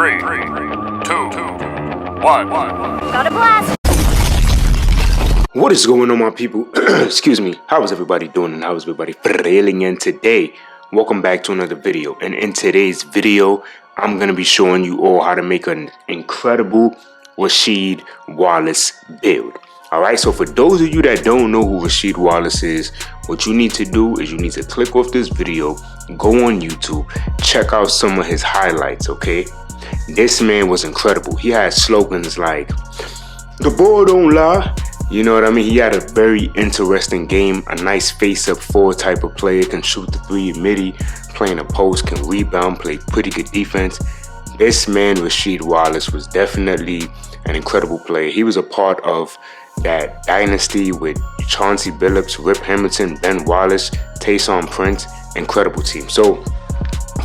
3, 2, 1. Got a blast! What is going on, my people? Excuse me. How is everybody doing and how is everybody feeling? And today, welcome back to another video. And in today's video, I'm going to be showing you all how to make an incredible RASHEED WALLACE build. Alright, so for those of you that don't know who RASHEED WALLACE is, what you need to do is you need to click off this video, go on YouTube, check out some of his highlights, okay? This man was incredible. He had slogans like, "The ball don't lie." You know what I mean? He had a very interesting game, a nice face-up forward type of player, can shoot the three midi, playing a post, can rebound, play pretty good defense. This man, RASHEED WALLACE, was definitely an incredible player. He was a part of that dynasty with Chauncey Billups, Rip Hamilton, Ben Wallace, Taysom Prince. Incredible team. So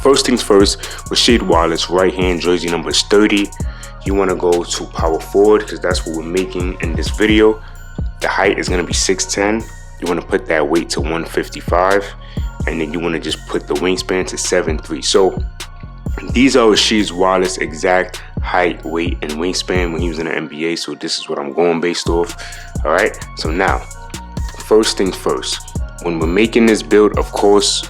first things first, RASHEED WALLACE, right hand jersey number is 30. You want to go to power forward because that's what we're making in this video. The height is going to be 6'10". You want to put that weight to 155, and then you want to just put the wingspan to 7'3". So these are RASHEED WALLACE exact height, weight, and wingspan when he was in the NBA. So this is what I'm going based off. All right. So now, first things first. When we're making this build, of course,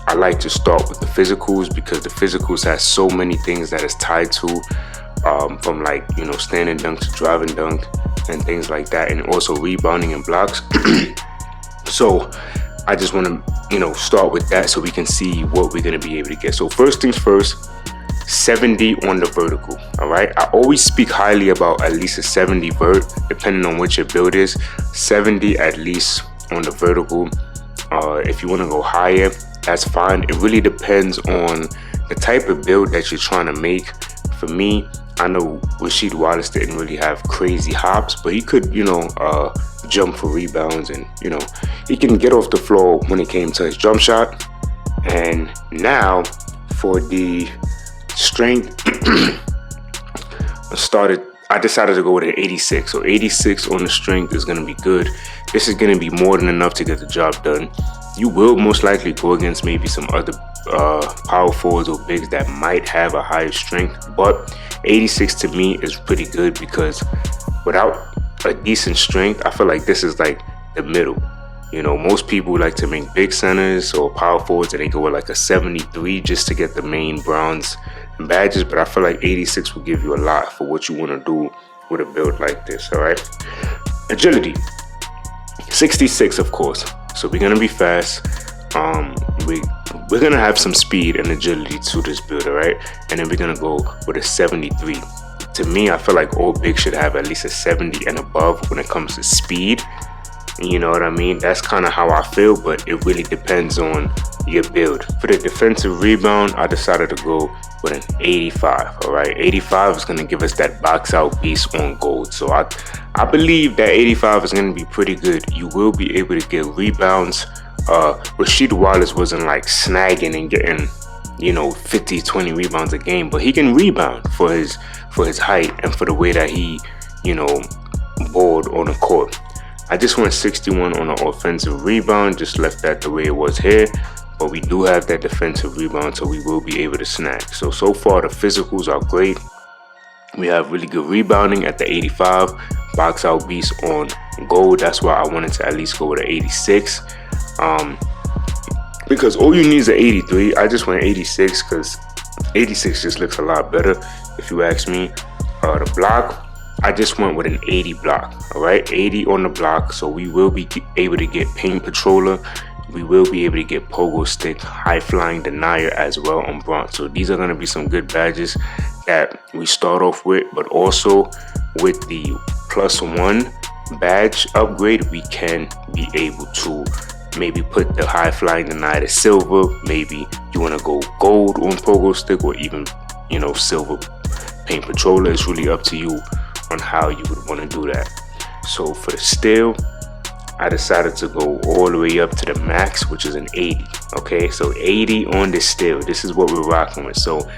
I like to start with the physicals because the physicals has so many things that is tied to, from like, you know, standing dunk to driving dunk and things like that, and also rebounding and blocks. So I just want to, you know, start with that so we can see what we're going to be able to get. So first things first, 70 on the vertical. All right, I always speak highly about at least a 70 vert, depending on what your build is. 70 at least on the vertical. If you want to go higher, that's fine. It really depends on the type of build that you're trying to make. For me, I know RASHEED WALLACE didn't really have crazy hops, but he could, you know, jump for rebounds, and, you know, he can get off the floor when it came to his jump shot. And now for the strength, I decided to go with an 86. So 86 on the strength is going to be good. This is going to be more than enough to get the job done. You will most likely go against maybe some other power forwards or bigs that might have a higher strength, but 86 to me is pretty good because without a decent strength, I feel like this is like the middle. You know, most people like to make big centers or power forwards and they go with like a 73 just to get the main bronze and badges, but I feel like 86 will give you a lot for what you want to do with a build like this. All right, agility 66, of course. So we're gonna be fast. We're gonna have some speed and agility to this build, all right? And then we're gonna go with a 73. To me, I feel like all bigs should have at least a 70 and above when it comes to speed. You know what I mean? That's kind of how I feel, but it really depends on your build. For the defensive rebound, I decided to go with an 85. All right, 85 is gonna give us that box out beast on gold. So I believe that 85 is gonna be pretty good. You will be able to get rebounds. RASHEED WALLACE wasn't like snagging and getting, you know, 50-20 rebounds a game, but he can rebound for his height and for the way that he, you know, balled on the court. I just went 61 on the offensive rebound, just left that the way it was here, but we do have that defensive rebound, so we will be able to snag. So far the physicals are great. We have really good rebounding at the 85, box out beast on gold. That's why I wanted to at least go with an 86. Because all you need is an 83. I just went 86 because 86 just looks a lot better if you ask me. The block, I just went with an 80 block. All right, 80 on the block. So we will be able to get paint patroller. We will be able to get pogo stick, high flying denier as well on bronze. So these are going to be some good badges that we start off with, but also with the +1 badge upgrade, we can be able to maybe put the high flying denier to silver. Maybe you want to go gold on pogo stick, or even, you know, silver paint patroller. It's really up to you on how you would want to do that. So for the steel, I decided to go all the way up to the max, which is an 80. Okay, so 80 on the steel. This is what we're rocking with. So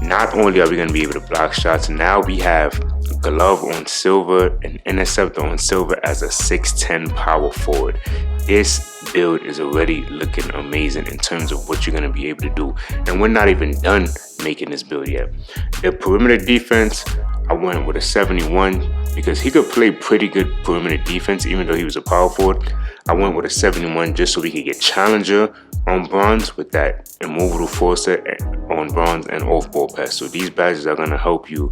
not only are we going to be able to block shots, now we have glove on silver and interceptor on silver as a 6'10" power forward. This build is already looking amazing in terms of what you're going to be able to do, and we're not even done making this build yet. The perimeter defense, I went with a 71 because he could play pretty good perimeter defense even though he was a power forward. I went with a 71 just so we could get challenger on bronze with that immovable forcer on bronze and off-ball pass. So these badges are going to help you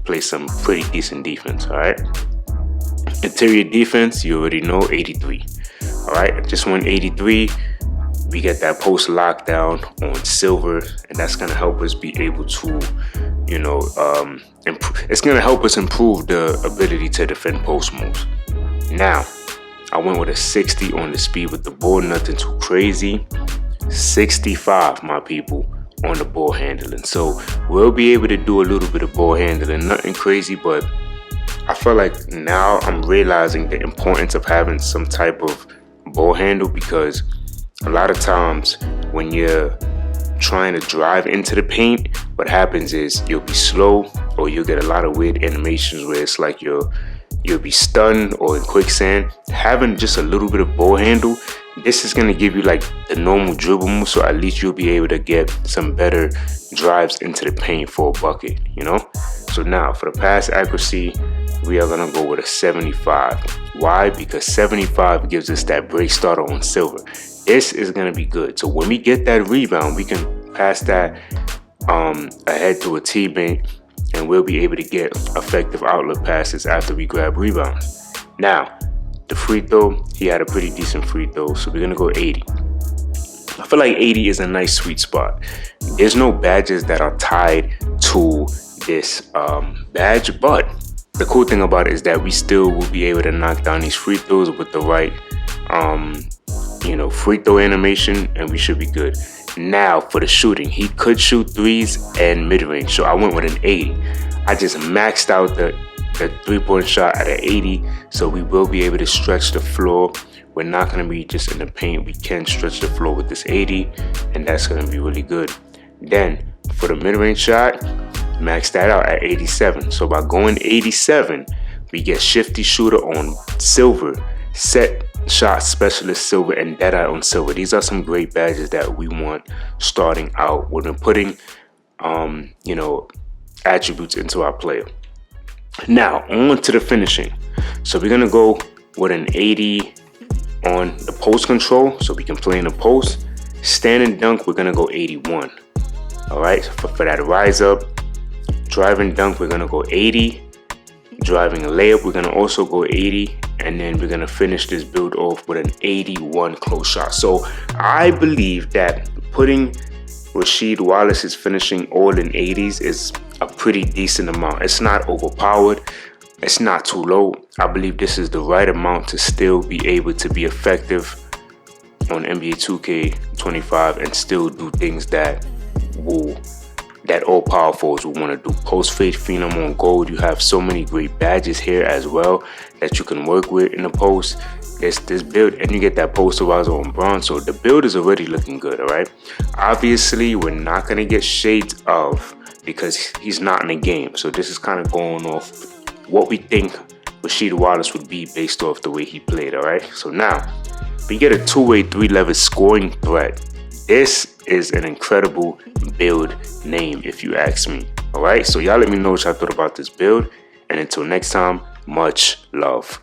play some pretty decent defense, all right? Interior defense, you already know, 83. All right, I just went 83. We get that post lockdown on silver, and that's going to help us be able to, you know, it's going to help us improve the ability to defend post moves. Now, I went with a 60 on the speed with the ball, nothing too crazy. 65, my people, on the ball handling. So we'll be able to do a little bit of ball handling, nothing crazy, but I feel like now I'm realizing the importance of having some type of ball handle, because a lot of times when you're trying to drive into the paint, what happens is you'll be slow, or you'll get a lot of weird animations where it's like you'll be stunned or in quicksand. Having just a little bit of ball handle, this is going to give you like the normal dribble move, so at least you'll be able to get some better drives into the paint for a bucket, you know? So now for the pass accuracy, we are going to go with a 75. Why? Because 75 gives us that break starter on silver. This is going to be good. So when we get that rebound, we can pass that ahead to a teammate, and we'll be able to get effective outlet passes after we grab rebounds. Now, the free throw, he had a pretty decent free throw, so we're going to go 80. I feel like 80 is a nice sweet spot. There's no badges that are tied to this badge, but the cool thing about it is that we still will be able to knock down these free throws with the right free throw animation, and we should be good. Now for the shooting, he could shoot threes and mid-range, so I went with an 80. I just maxed out the three-point shot at an 80, so we will be able to stretch the floor. We're not going to be just in the paint. We can stretch the floor with this 80, and that's going to be really good. Then for the mid-range shot, max that out at 87. So by going 87, we get shifty shooter on silver, set shot specialist silver, and deadeye on silver. These are some great badges that we want starting out when we're putting attributes into our player. Now on to the finishing. So we're gonna go with an 80 on the post control, so we can play in the post. Stand and dunk, we're gonna go 81. All right, for that rise up, driving dunk, we're gonna go 80. Driving a layup, we're gonna also go 80, and then we're gonna finish this build off with an 81 close shot. So I believe that putting RASHEED Wallace's finishing all in 80s is a pretty decent amount. It's not overpowered, it's not too low. I believe this is the right amount to still be able to be effective on NBA 2K25 and still do things that all power forwards will want to do. Post fade phenom on gold. You have so many great badges here as well that you can work with in the post. There's this build, and you get that posterizer on bronze, so the build is already looking good. All right, obviously we're not going to get shades of because he's not in the game, so this is kind of going off what we think RASHEED Wallace would be based off the way he played. All right, so now we get a two-way 3-level scoring threat. This is an incredible build name, if you ask me. All right, so y'all let me know what y'all thought about this build, and until next time, much love.